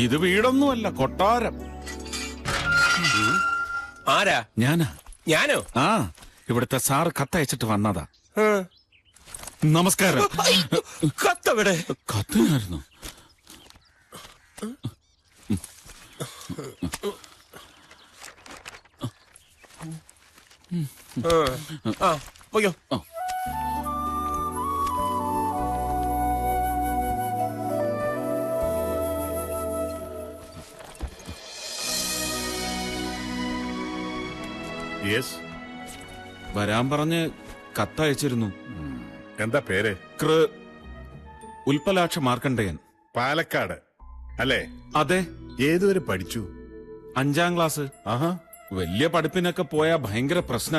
ഇത് വീടൊന്നുമല്ല, കൊട്ടാരം. ആരാ? ഞാനോ? ആ, ഇവിടുത്തെ സാറ് കത്തയച്ചിട്ട് വന്നതാ. നമസ്കാരം. കത്തവിടെ? കത്തിനായിരുന്നു. പോയോ? വരാൻ പറഞ്ഞ് കത്തയച്ചിരുന്നു. എന്താ പേര്? ഉൽപ്പലാക്ഷ മാർക്കണ്ഡേയൻ. പാലക്കാട് അല്ലേ? അതെ. ഏതുവരെ പഠിച്ചു? 5ാം ക്ലാസ്. ആഹാ. വലിയ പഠിപ്പിനൊക്കെ പോയാ ഭയങ്കര പ്രശ്ന.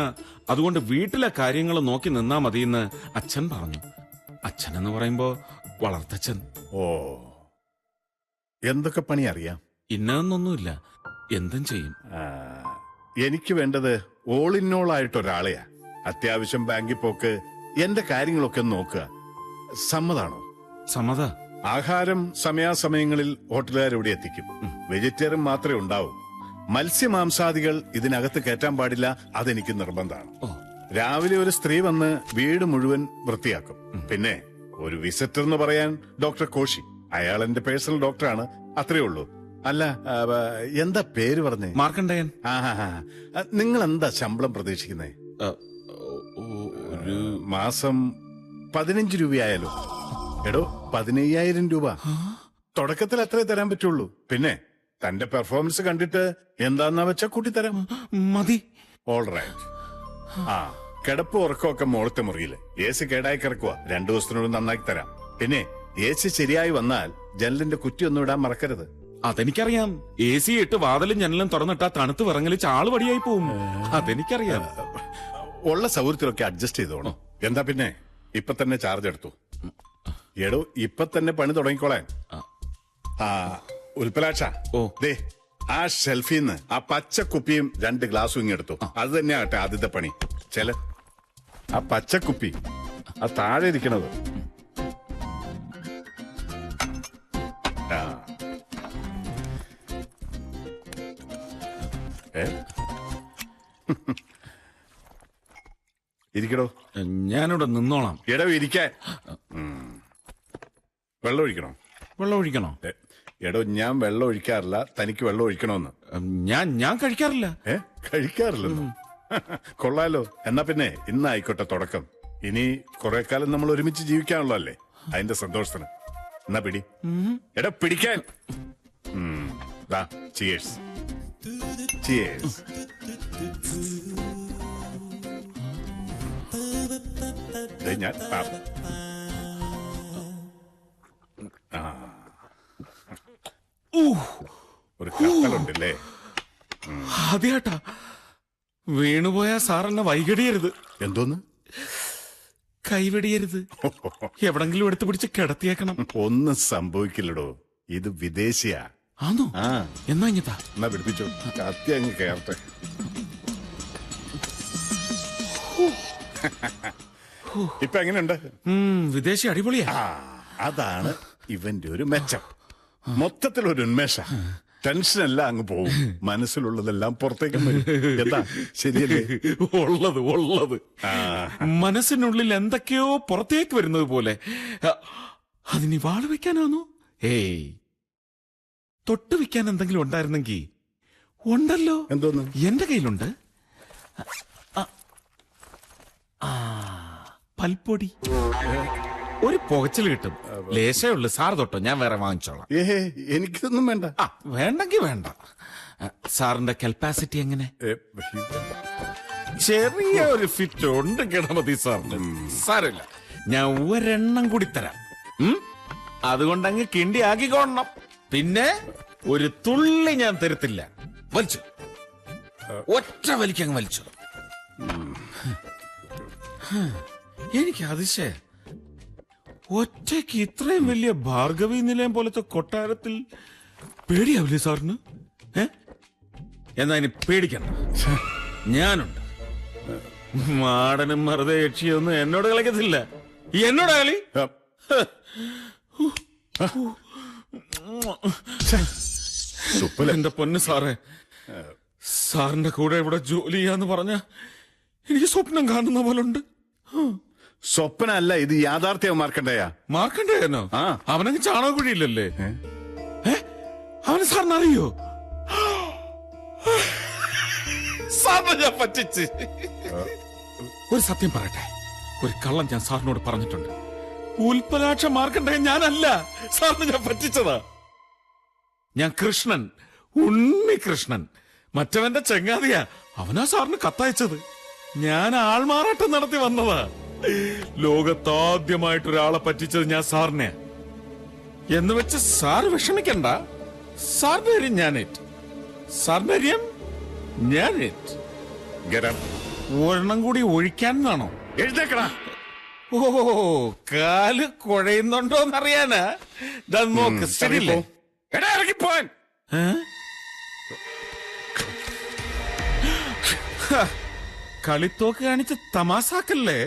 അതുകൊണ്ട് വീട്ടിലെ കാര്യങ്ങൾ നോക്കി നിന്നാ മതിയെന്ന് അച്ഛൻ പറഞ്ഞു. അച്ഛൻ എന്ന് പറയുമ്പോ വളർത്തച്ഛൻ. ഓ, എന്തൊക്കെ പണി അറിയാം? ഇന്നതൊന്നൊന്നുമില്ല, എന്തും ചെയ്യും. എനിക്ക് വേണ്ടത് ഓൾ ഇൻ ഓൾ ആയിട്ടൊരാളെയാ. അത്യാവശ്യം ബാങ്കിൽ പോക്ക്, എന്റെ കാര്യങ്ങളൊക്കെ നോക്കുക. സമ്മതാണോ? സമ്മത. ആഹാരം സമയാസമയങ്ങളിൽ ഹോട്ടലുകാരിവിടെ എത്തിക്കും. വെജിറ്റേറിയൻ മാത്രമേ ഉണ്ടാവൂ. മത്സ്യമാംസാദികൾ ഇതിനകത്ത് കയറ്റാൻ പാടില്ല, അതെനിക്ക് നിർബന്ധമാണ്. രാവിലെ ഒരു സ്ത്രീ വന്ന് വീട് മുഴുവൻ വൃത്തിയാക്കും. പിന്നെ ഒരു വിസിറ്റർ എന്ന് പറയാൻ ഡോക്ടർ കോശി, അയാൾ എന്റെ പേഴ്സണൽ ഡോക്ടറാണ്. അത്രേ ഉള്ളൂ. അല്ല, എന്താ പേര് പറഞ്ഞേ? മാർക്കണ്ഡേയൻ. നിങ്ങൾ എന്താ ശമ്പളം പ്രതീക്ഷിക്കുന്നേ? ഒരു മാസം 15 രൂപയായാലോ? എടോ, 15,000 രൂപ തുടക്കത്തിൽ അത്രേ തരാൻ പറ്റുള്ളൂ. പിന്നെ തന്റെ പെർഫോമൻസ് കണ്ടിട്ട് എന്താന്നാ വെച്ചാ കൂട്ടിത്തരാം. മതി. All right. കിടപ്പ് ഉറക്കമൊക്കെ മോളത്തെ മുറിയില്. AC കേടായി കിടക്കുക. 2 ദിവസത്തിനോട് നന്നാക്കി തരാം. പിന്നെ AC ശരിയായി വന്നാൽ ജനലിന്റെ കുറ്റിയൊന്നും ഇടാൻ മറക്കരുത്. അതെനിക്കറിയാം. AC ഇട്ട് വാതിലും ജനലും തുറന്നിട്ടാ തണുത്ത് വിറങ്ങലിച്ച് ആള് വടിയായി പോവും. അതെനിക്കറിയാം. ഉള്ള സൗകര്യത്തിലൊക്കെ അഡ്ജസ്റ്റ് ചെയ്തോണം. എന്താ പിന്നെ ഇപ്പൊ തന്നെ ചാർജ് എടുത്തു. എടോ, ഇപ്പൊ തന്നെ പണി തുടങ്ങിക്കോളാൻ. ഉൽപ്പലാക്ഷ, ദേ ആ ഷെൽഫിന്ന് ആ പച്ച കുപ്പിയും 2 ഗ്ലാസും ഇങ്ങെടുത്തു. അത് തന്നെയാട്ടെ ആദ്യത്തെ പണി. ചെല ആ പച്ചക്കുപ്പി ആ താഴെ ഇരിക്കണത്. ഇരിക്കടോ. ഞാനിവിടെ നിന്നോളാം. എടോ, ഇരിക്കാൻ. വെള്ളം ഒഴിക്കണോ? വെള്ളം ഒഴിക്കണോ? എടോ, ഞാൻ വെള്ളം ഒഴിക്കാറില്ല. തനിക്ക് വെള്ളം ഒഴിക്കണോന്ന്. ഞാൻ കഴിക്കാറില്ല. കഴിക്കാറില്ലെന്നോ? കൊള്ളാലോ. എന്നാ പിന്നെ ഇന്നായിക്കോട്ടെ തുടക്കം. ഇനി കുറെ കാലം നമ്മൾ ഒരുമിച്ച് ജീവിക്കാനുള്ളതല്ലേ, അതിന്റെ സന്തോഷത്തിന്. എന്നാ പിടി. എടാ, പിടിക്കാൻ. ചിയേഴ്സ്. ചിയേഴ്സ്. ഞാൻ ഒരു കപ്പലുണ്ടല്ലേ? അതെയാട്ടാ. വീണുപോയ സാറെന്നെ വൈകടിയരുത്. എന്തോന്ന്? കൈവെടിയരുത്. എവിടെങ്കിലും എടുത്തു പിടിച്ച് കിടത്തിയേക്കണം. ഒന്നും സംഭവിക്കില്ലടോ, ഇത് വിദേശിയാ. ആണോ? എന്നാ ഇങ്ങത്താ. എന്നാ പിടിപ്പിച്ചോ. കത്തി അങ്ങ് കേറട്ടെ. ഇപ്പൊ എങ്ങനെയുണ്ട്? വിദേശി അടിപൊളിയാ. അതാണ് ഇവന്റെ ഒരു മെച്ചം. മൊത്തത്തിലൊരു ഉന്മേഷ. ടെൻഷനെല്ലാം അങ്ങ് പോവും. മനസ്സിലുള്ളതെല്ലാം പുറത്തേക്ക് വരും. എന്താ, ശരിയല്ലേ? ഉള്ളത് മനസ്സിനുള്ളിൽ എന്തൊക്കെയോ പുറത്തേക്ക് വരുന്നത് പോലെ. അതിനി വാള് വെക്കാനാണോ? ഏയ്, തൊട്ട് വെക്കാൻ എന്തെങ്കിലും ഉണ്ടായിരുന്നെങ്കിൽ. ഉണ്ടല്ലോ. എന്തോന്ന്? എന്റെ കയ്യിലുണ്ട്. പൽപ്പൊടി. ഒരു പുകച്ചിൽ കിട്ടും. ലേശേ ഉള്ളു. സാർ തൊട്ടോ, ഞാൻ വേറെ വാങ്ങിച്ചോളാം. എനിക്കൊന്നും വേണ്ട. വേണ്ടെങ്കി വേണ്ട. സാറിന്റെ കപ്പാസിറ്റി എങ്ങനെ? ചെറിയ ഒരു ഫിറ്റ് ഉണ്ട് ഗണപതി സാറിന്. സാരമില്ല, ഞാൻ ഒരെണ്ണം കൂടി തരാം. അതുകൊണ്ടങ്ങ് കിണ്ടി ആക്കിക്കോണം. പിന്നെ ഒരു തുള്ളി ഞാൻ തരത്തില്ല. വലിച്ചു, ഒറ്റ വലിക്കങ്ങ് വലിച്ചു. എനിക്ക് അതിശയ, ഒറ്റയ്ക്ക് ഇത്രയും വലിയ ഭാർഗവി നിലയം പോലത്തെ കൊട്ടാരത്തിൽ പേടിയാവില്ലേ സാറിന്? എന്നാ ഇനി പേടിക്കണ്ട, ഞാനുണ്ട്. മാടനും മറുതെ യക്ഷിയൊന്നും എന്നോട് കളിക്കത്തില്ല. എന്നോട് കളി. എന്റെ പൊന്ന് സാറേ, സാറിന്റെ കൂടെ ഇവിടെ ജോലി ചെയ്യാന്ന് പറഞ്ഞ എനിക്ക് സ്വപ്നം കാണുന്ന പോലുണ്ട്. സ്വപ്നല്ല, ഇത് യാഥാർത്ഥ്യം മാർക്കണ്ടേയാ. മാർക്കണ്ടേയനോ? ആ. അവനങ്ങ് ചാണകക്കുഴിയില്ലല്ലേ? അവന് സാറിന് അറിയോ? സാറിനെ ഞാൻ പറ്റിച്ച്. ഒരു സത്യം പറയട്ടെ, ഒരു കള്ളം ഞാൻ സാറിനോട് പറഞ്ഞിട്ടുണ്ട്. ഉൽപ്പലാക്ഷ മാർക്കണ്ടേയൻ ഞാനല്ല, സാറിന് ഞാൻ പറ്റിച്ചതാ. ഞാൻ കൃഷ്ണൻ, ഉണ്ണികൃഷ്ണൻ, മറ്റവന്റെ ചെങ്ങാതിയാ. അവനാ സാറിന് കത്തയച്ചത്. ഞാൻ ആൾമാറാട്ടം നടത്തി വന്നതാ. ലോകത്താദ്യമായിട്ടൊരാളെ പറ്റിച്ചത് ഞാൻ സാറിനെ. എന്ന് വെച്ച് സാറ് വിഷമിക്കണ്ട. സാറിന്റെ കാര്യം ഞാനേറ്റ്, സാറിന്റെ കാര്യം ഞാനേറ്റ്. ഒരെണ്ണം കൂടി ഒഴിക്കാനാണോ? എഴുതേക്കടാ. ഓ, കാല് കുഴയുന്നുണ്ടോന്നറിയാനാ. ദാ നോക്ക്, ശരിയല്ലേ? എടാ ഇറങ്ങിപ്പോൻ. കളിത്തോക്ക് കാണിച്ച് തമാസാക്കല്ലേ?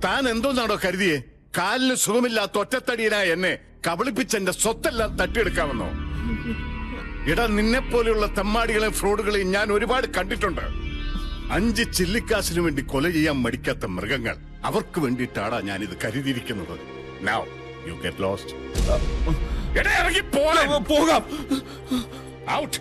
താൻ എന്തോന്നാണോ കരുതിയേ? കാലിന് സുഖമില്ലാത്ത ഒറ്റത്തടിയനായ എന്നെ കബളിപ്പിച്ചെന്റെ സ്വത്തെല്ലാം തട്ടിയെടുക്കാമെന്നോ? ഇടാ, നിന്നെ പോലെയുള്ള തെമ്മാടികളെയും ഫ്രോഡുകളെയും ഞാൻ ഒരുപാട് കണ്ടിട്ടുണ്ട്. 5 ചില്ലിക്കാശിനു വേണ്ടി കൊല ചെയ്യാൻ മടിക്കാത്ത മൃഗങ്ങൾ. അവർക്ക് വേണ്ടിയിട്ടാടാ ഞാൻ ഇത് കരുതിയിരിക്കുന്നത്. Now you get lost. എടാ ഇറങ്ങി പോകാം. ഔട്ട്.